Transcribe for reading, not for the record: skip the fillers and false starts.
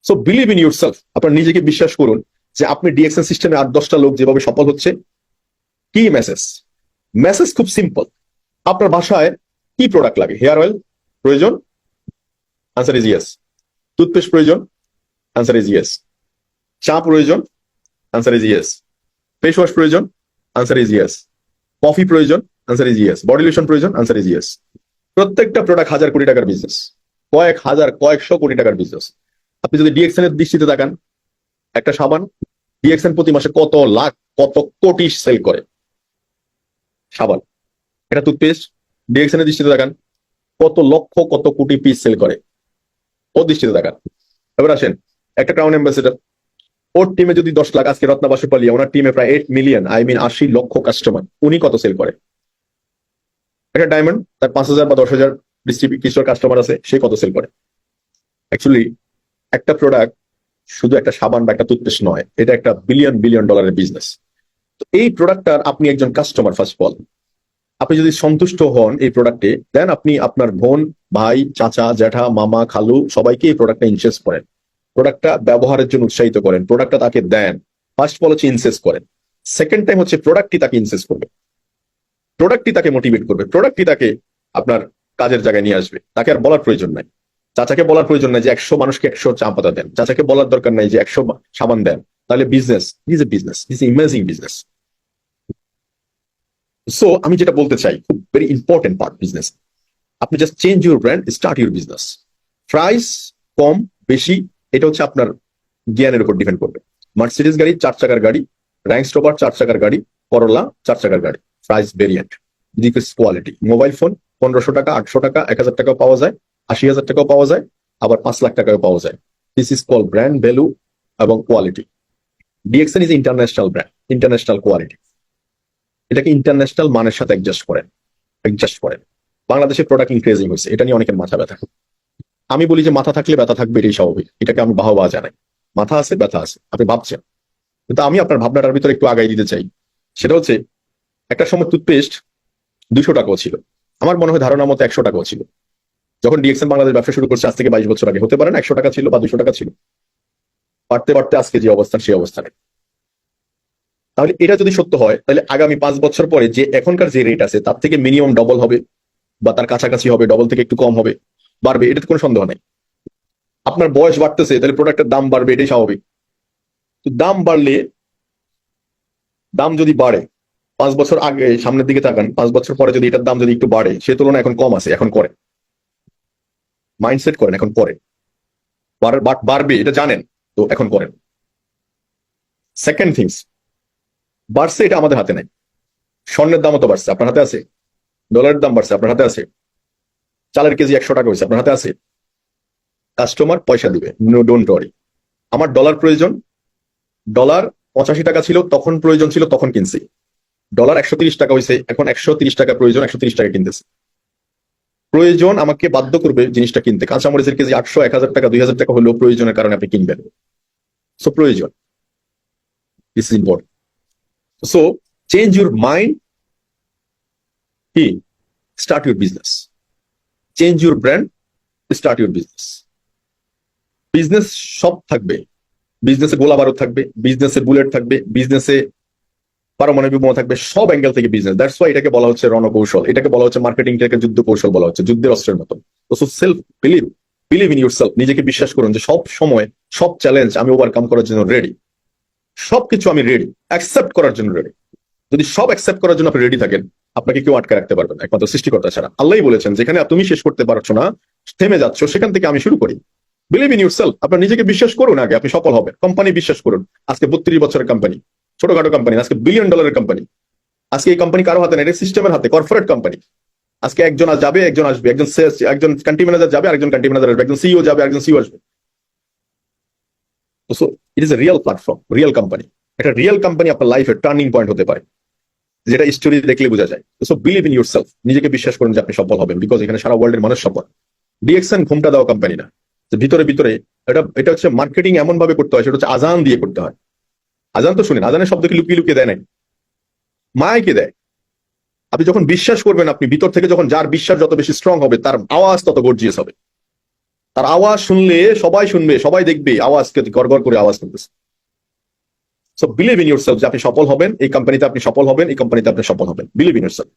So believe in your self, আপনার নিজেকে বিশ্বাস করুন যে আপনি ডিএক্সএন সিস্টেমে 8-10টা লোক যেভাবে সফল হচ্ছে। কি মেসেজ? মেসেজ খুব সিম্পল। আপনার বাসায় কি প্রোডাক্ট লাগে? হেয়ার অয়েল প্রয়োজন? Answer is yes. টুথপেস্ট প্রয়োজন? Answer is yes. চা প্রয়োজন? Answer is yes. Face wash প্রয়োজন? Answer is yes. কফি প্রয়োজন? Answer is yes. Body lotion প্রয়োজন? Answer is yes. প্রত্যেকটা প্রোডাক্ট হাজার কোটি টাকার বিজনেস, কয়েক হাজার কয়েকশো কোটি টাকার বিজনেস। আপনি যদি ডিএক্সএন এর দৃষ্টিতে তাকান, একটা সাবান ডিএক্সএন প্রতি মাসে কত লাখ কত কোটি সেল করে সাবান। এটা টুথপেস্ট ডিএক্সএন এর দৃষ্টিতে তাকান, কত লক্ষ কত কোটি পিস সেল করে, ও দৃষ্টিতে তাকান। এবার আসেন, একটা ক্রাউন অ্যাম্বাসেডর, ওর টিমে যদি 10 লাখ, আজকে রত্না বাসু পালিয়া ওনার টিমে প্রায় 8 মিলিয়ন, 80 লক্ষ কাস্টমার, উনি কত সেল করে? একটা ডায়মন্ড, তার 5,000 বা 10,000 ডিস্ট্রিবিউটর কাস্টমার আছে, সে কত সেল করে? অ্যাকচুয়ালি একটা প্রোডাক্ট শুধু একটা সাবান বা একটা টুথপেস্ট নয়, এটা একটা বিলিয়ন বিলিয়ন ডলারের বিজনেস। তো এই প্রোডাক্টটার আপনি একজন কাস্টমার, ফার্স্ট অফ অল আপনি যদি সন্তুষ্ট হন এই প্রোডাক্টে, দেন আপনি আপনার বোন, ভাই, চাচা, জ্যাঠা, মামা, খালু সবাইকে এই প্রোডাক্টটা ইনসেস করেন, প্রোডাক্টটা ব্যবহারের জন্য উৎসাহিত করেন, প্রোডাক্টটা তাকে দেন। ফার্স্ট অফ অল হচ্ছে ইনসেস করেন। সেকেন্ড টাইম হচ্ছে প্রোডাক্টটি তাকে ইনসেস করবে, প্রোডাক্টটি তাকে মোটিভেট করবে, প্রোডাক্টটি তাকে আপনার কাজের জায়গায় নিয়ে আসবে। তাকে আর বলার প্রয়োজন নাই, চাচাকে বলার প্রয়োজন নাই যে 100 মানুষকে 100 চা পাতা দেন, চাচাকে বলার দরকার নাই যে 100 সাবান দেন। তাহলে business is a business, is imaging business. So আমি যেটা বলতে চাই, খুব ভেরি ইম্পর্টেন্ট পার্ট বিজনেস, আপনি just change your brand, start your business. Price কম বেশি এটা হচ্ছে আপনার জ্ঞানের উপর ডিপেন্ড করবে। মার্সিডিজ গাড়ি 4 চাকার গাড়ি, র্যাঙ্ক স্টোভার 4 চাকার গাড়ি, করোলা 4 চাকার গাড়ি, price variant, defence quality. Mobile phone 1500 টাকা, 800 টাকা, 1000 টাকাও পাওয়া যায়, 80,000 টাকাও পাওয়া যায়, আবার 5 লাখ টাকাও পাওয়া যায়। This is call brand value এবং quality. DXN is international brand, international quality. এটাকে ইন্টারন্যাশনাল মানের সাথে অ্যাডজাস্ট করেন। বাংলাদেশের প্রোডাক্ট ইনক্রিজিং হয়েছে, এটা নিয়ে অনেকের মাথা ব্যথা। আমি বলি যে মাথা থাকলে ব্যথা থাকবে, এটাই স্বাভাবিক, এটাকে আমি বাহবা জানাই। মাথা আছে, ব্যথা আছে, আপনি ভাবছেন। কিন্তু আমি আপনার ভাবনাটার ভিতরে একটু আগাই দিতে চাই। সেটা হচ্ছে, একটা সময় টুথপেস্ট 200 টাকাও ছিল, আমার মনে হয় ধারণা মতো 100 টাকাও ছিল। যখন ডিএক্সএন বাংলাদেশ ব্যবসা শুরু করছে আজ থেকে 22 বছর আগে, হতে পারে না 100 টাকা ছিল বা 200 টাকা ছিল। পারতে পারতে আজকে যে অবস্থান, সেই অবস্থানে। তাহলে এটা যদি সত্য হয়, তাহলে আগামী 5 বছর পরে যে এখনকার যে রেট আছে তার থেকে মিনিমাম ডবল হবে, বা তার কাছাকাছি হবে, ডবল থেকে একটু কম হবে, বাড়বে, এটাতে কোনো সন্দেহ নেই। আপনার বয়স বাড়তেছে, তাহলে প্রোডাক্টের দাম বাড়বে, এটাই স্বাভাবিক। তো দাম বাড়লে, দাম যদি বাড়ে, 5 বছর আগে সামনের দিকে তাকান, 5 বছর পরে যদি এটার দাম যদি একটু বাড়ে, সে তুলনায় এখন কম আছে, এখন করে মাইন্ডসেট করেন, এখন করে বাড়বে এটা জানেন, তো এখন করেন। সেকেন্ড থিংস, বাড়ছে এটা আমাদের হাতে নাই। স্বর্ণের দামও তো বাড়ছে, আপনার হাতে আছে। ডলারের দাম বাড়ছে, আপনার হাতে আছে। চালের কেজি 100 টাকা হয়েছে, আপনার হাতে আছে। কাস্টমার পয়সা দিবে, নো ডোন্ট ওয়ারি। আমার ডলার প্রয়োজন, ডলার 85 টাকা ছিল তখন, প্রয়োজন ছিল তখন কিনছি। ডলার 130 টাকা হয়েছে, এখন 130 টাকা প্রয়োজন, 130 টাকা কিনতেছে। প্রয়োজন আমাকে বাধ্য করবে জিনিসটা কিনতে। কাঁচামরিচের কেজি 800, 1000 টাকা, 2000 টাকা হলেও প্রয়োজনের কারণে আপনি কিনবেন। সো প্রয়োজন, this is important. So change your mind, কি start your business. Change your brand, start your business. Business সব থাকবে, বিজনেসে গোলা বারুদ থাকবে, বিজনেসে বুলেট থাকবে, বিজনেসে পারমাণবিক বোমা থাকবে, সব অ্যাঙ্গেল থেকে বিজনেস। দ্যাটস ওয়াই এটাকে বলা হচ্ছে রণকৌশল, এটাকে বলা হচ্ছে মার্কেটিংটাকে যুদ্ধ কৌশল বলা হচ্ছে, যুদ্ধের অস্ত্রের মতো। তো self believe in your self, নিজেকে বিশ্বাস করুন যে সব সময় সব চ্যালেঞ্জ আমি ওভারকাম করার জন্য রেডি, সবকিছু আমি রেডি, অ্যাকসেপ্ট করার জন্য রেডি। যদি সব অ্যাকসেপ্ট করার জন্য আপনি রেডি থাকেন, আপনাকে কেউ আটকে রাখতে পারবে না, একমাত্র সৃষ্টিকর্তা ছাড়া। আল্লাহই বলেছেন, যেখানে তুমি শেষ করতে পারছো না, থেমে যাচ্ছ, সেখান থেকে আমি শুরু করি। বিলিভ ইন ইউর সেলফ, আপনার নিজেকে বিশ্বাস করুন, আগে আপনি সফল হবেন। কোম্পানি বিশ্বাস করুন, আজকে 32 বছরের কোম্পানি, ছোটখাটো কোম্পানি, আজকে বিলিয়ন ডলারের কোম্পানি। আজকে এই কোম্পানি কারো হাতে নেই, এটা সিস্টেমের হাতে, কর্পোরেট কোম্পানি। আজকে একজন যাবে, একজন আসবে, একজন সেলস, একজন কান্ট্রি ম্যানেজার যাবে, আরেকজন কান্ট্রি ম্যানেজার আসবে, একজন সিইও যাবে, আরেকজন সিইও আসবে। So it is a real platform, real company. একটা রিয়েল কোম্পানি আপনার লাইফের টার্নিং পয়েন্ট হতে পারে, যেটা স্টোরি দেখলে বোঝা যায়। So believe in your self, নিজেকে বিশ্বাস করুন যে আপনি সফল হবেন, বিকজ এখানে সারা ওয়ার্ল্ডের মানুষ সফল। ডিএক্সএন ঘুমটা দেওয়া কোম্পানি না, ভিতরে ভিতরে এটা হচ্ছে মার্কেটিং এমন ভাবে করতে হয়, সেটা হচ্ছে আজান দিয়ে করতে হয়। আজান তো শুনেন, আজানের শব্দকে লুকিয়ে লুকিয়ে দেয় নাই, মায়াকে দেয়। আপনি যখন বিশ্বাস করবেন, আপনি ভিতর থেকে যখন, যার বিশ্বাস যত বেশি স্ট্রং হবে, তার আওয়াজ তত গর্জিয়াস হবে। তার আওয়াজ শুনলে সবাই শুনবে, সবাই দেখবে, আওয়াজ গড় গড় করে আওয়াজ করতেছে। সো বিলিভ ইন ইউরসেলফ যে আপনি সফল হবেন, এই কোম্পানিতে আপনি সফল হবেন, এই কোম্পানিতে আপনি সফল হবেন। Believe in yourself.